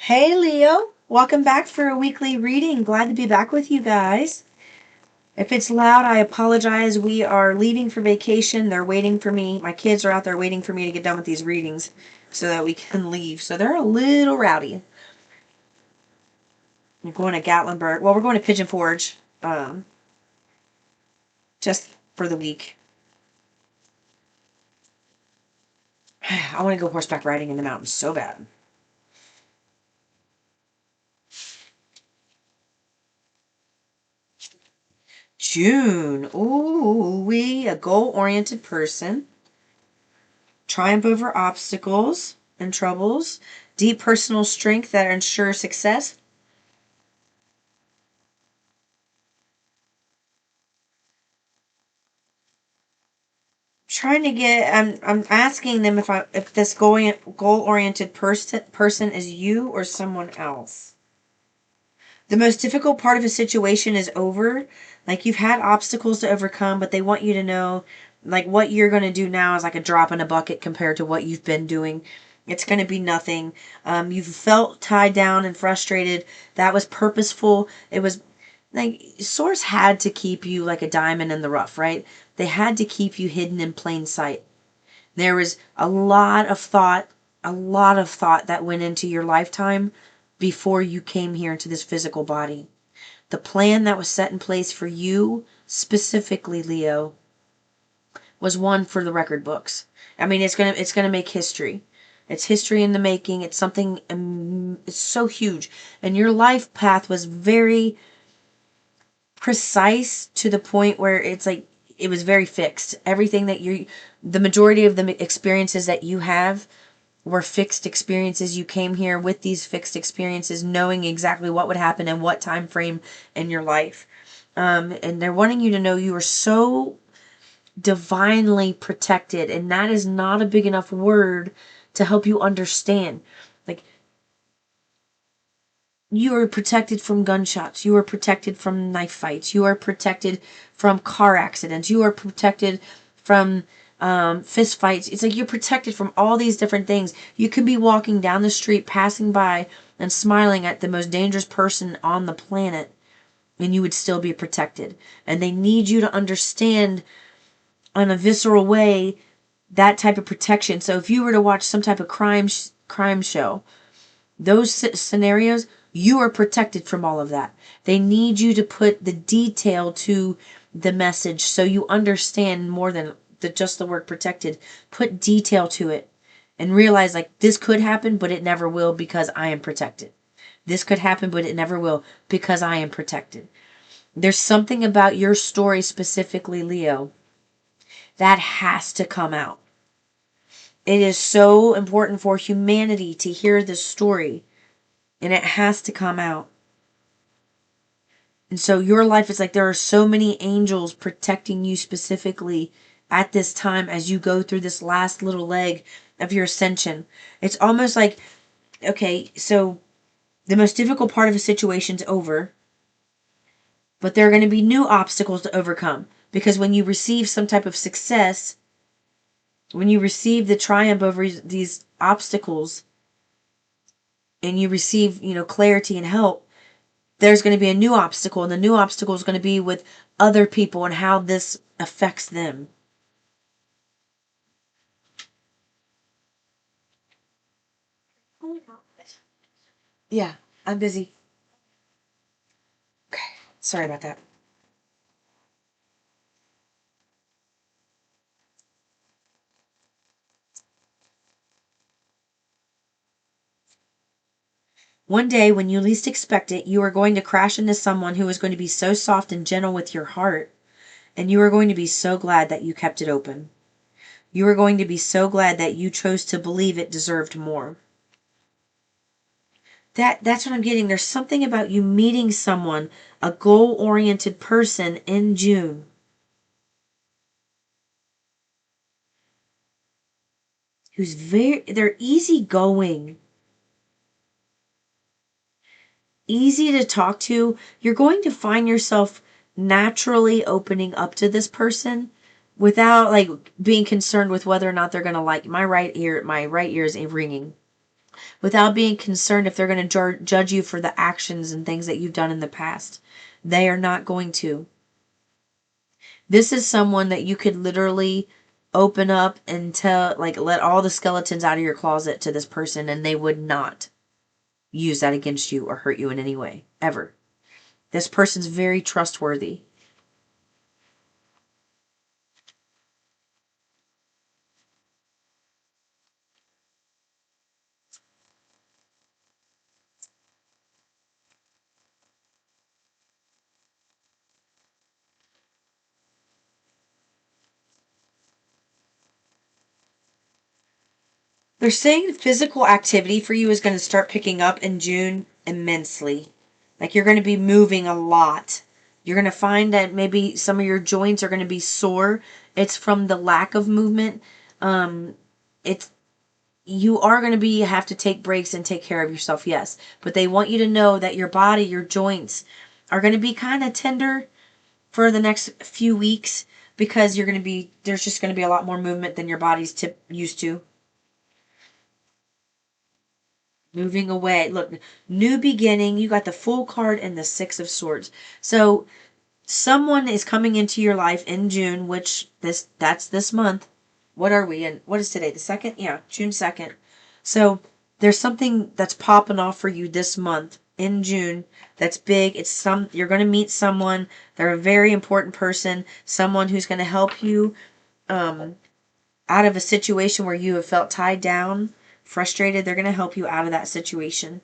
Hey Leo, welcome back for a weekly reading. Glad to be back with you guys. If it's loud, I apologize. We are leaving for vacation. They're waiting for me. My kids are out there waiting for me to get done with these readings so that we can leave. So they're a little rowdy. We're going to Gatlinburg. Well, we're going to Pigeon Forge just for the week. I want to go horseback riding in the mountains so bad. June. Ooh, a goal-oriented person. Triumph over obstacles and troubles. Deep personal strength that ensures success. Trying to get I'm asking them if this goal-oriented person is you or someone else. The most difficult part of a situation is over. Like, you've had obstacles to overcome, but they want you to know, like, what you're going to do now is like a drop in a bucket compared to what you've been doing. It's going to be nothing. You've felt tied down and frustrated. That was purposeful. It was like Source had to keep you like a diamond in the rough, right? They had to keep you hidden in plain sight. There was a lot of thought that went into your lifetime before you came here into this physical body. The plan that was set in place for you, specifically, Leo, was one for the record books. I mean, it's gonna make history. It's history in the making. It's something. It's so huge, and your life path was very precise to the point where it's like it was very fixed. Everything that the majority of the experiences that you have were fixed experiences. You came here with these fixed experiences, knowing exactly what would happen and what time frame in your life. And they're wanting you to know you are so divinely protected, and that is not a big enough word to help you understand. Like, you are protected from gunshots. You are protected from knife fights. You are protected from car accidents. You are protected from fist fights. It's like you're protected from all these different things. You could be walking down the street, passing by, and smiling at the most dangerous person on the planet, and you would still be protected. And they need you to understand on a visceral way that type of protection. So if you were to watch some type of crime show, those scenarios, you are protected from all of that. They need you to put the detail to the message so you understand more than just the word protected. Put detail to it and realize, like, this could happen, but it never will because I am protected. This could happen, but it never will because I am protected. There's something about your story specifically, Leo, that has to come out. It is so important for humanity to hear this story, and it has to come out. And so your life is like there are so many angels protecting you specifically at this time as you go through this last little leg of your ascension. It's almost like, okay, so the most difficult part of a situation's over, but there are going to be new obstacles to overcome. Because when you receive some type of success, when you receive the triumph over these obstacles, and you receive, clarity and help, there's going to be a new obstacle, and the new obstacle is going to be with other people and how this affects them. Yeah, I'm busy. Okay, sorry about that. One day, when you least expect it, you are going to crash into someone who is going to be so soft and gentle with your heart, and you are going to be so glad that you kept it open. You are going to be so glad that you chose to believe it deserved more. That's what I'm getting. There's something about you meeting someone, a goal-oriented person in June, they're easygoing, easy to talk to. You're going to find yourself naturally opening up to this person without like being concerned with whether or not they're going to like my right ear is ringing. without being concerned if they're going to judge you for the actions and things that you've done in the past. They are not going to. This is someone that you could literally open up and tell, like, let all the skeletons out of your closet to this person, and they would not use that against you or hurt you in any way, ever. This person's very trustworthy. They're saying physical activity for you is going to start picking up in June immensely. Like, you're going to be moving a lot. You're going to find that maybe some of your joints are going to be sore. It's from the lack of movement. It's You are going to have to take breaks and take care of yourself, yes. But they want you to know that your body, your joints are going to be kind of tender for the next few weeks because there's just going to be a lot more movement than your body's used to. Moving away. Look, new beginning. You got the Fool card and the Six of Swords. So someone is coming into your life in June, which that's this month. What are we in? What is today? The 2nd? Yeah, June 2nd. So there's something that's popping off for you this month in June that's big. You're going to meet someone. They're a very important person, someone who's going to help you out of a situation where you have felt tied down, frustrated. They're going to help you out of that situation.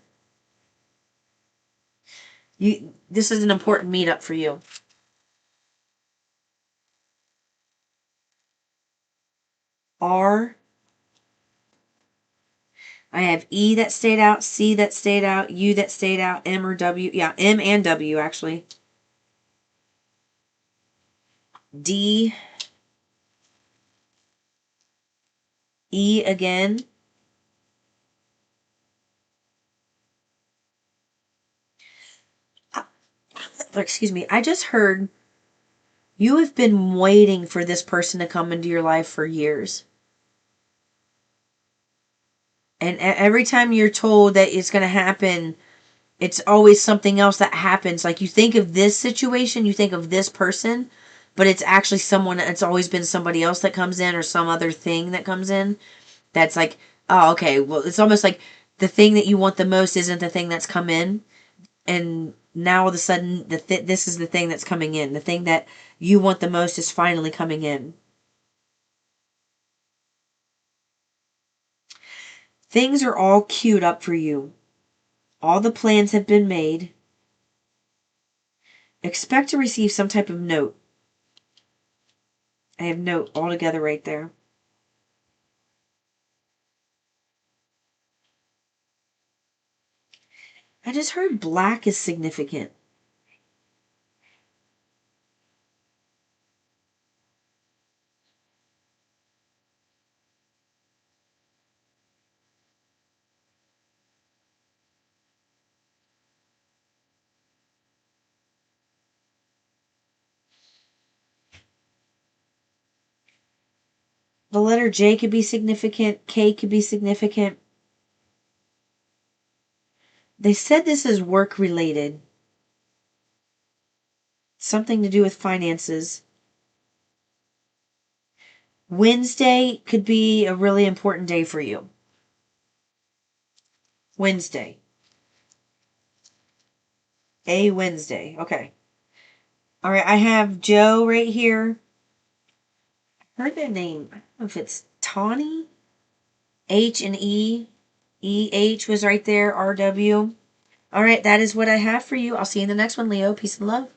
This is an important meetup for you. R. I have E that stayed out, C that stayed out, U that stayed out, M or W. Yeah, M and W actually. D. E again. Excuse me. I just heard you have been waiting for this person to come into your life for years. And every time you're told that it's going to happen, it's always something else that happens. Like, you think of this situation, you think of this person, but it's actually it's always been somebody else that comes in or some other thing that comes in. That's like, oh, okay. Well, it's almost like the thing that you want the most isn't the thing that's come in. And now all of a sudden, this is the thing that's coming in. The thing that you want the most is finally coming in. Things are all queued up for you. All the plans have been made. Expect to receive some type of note. I have note all together right there. I just heard black is significant. The letter J could be significant. K could be significant. They said this is work related. Something to do with finances. Wednesday could be a really important day for you. Wednesday. A Wednesday. Okay. All right. I have Joe right here. I heard that name. I don't know if it's Tawny. H and E. EH was right there. RW. All right. That is what I have for you. I'll see you in the next one, Leo. Peace and love.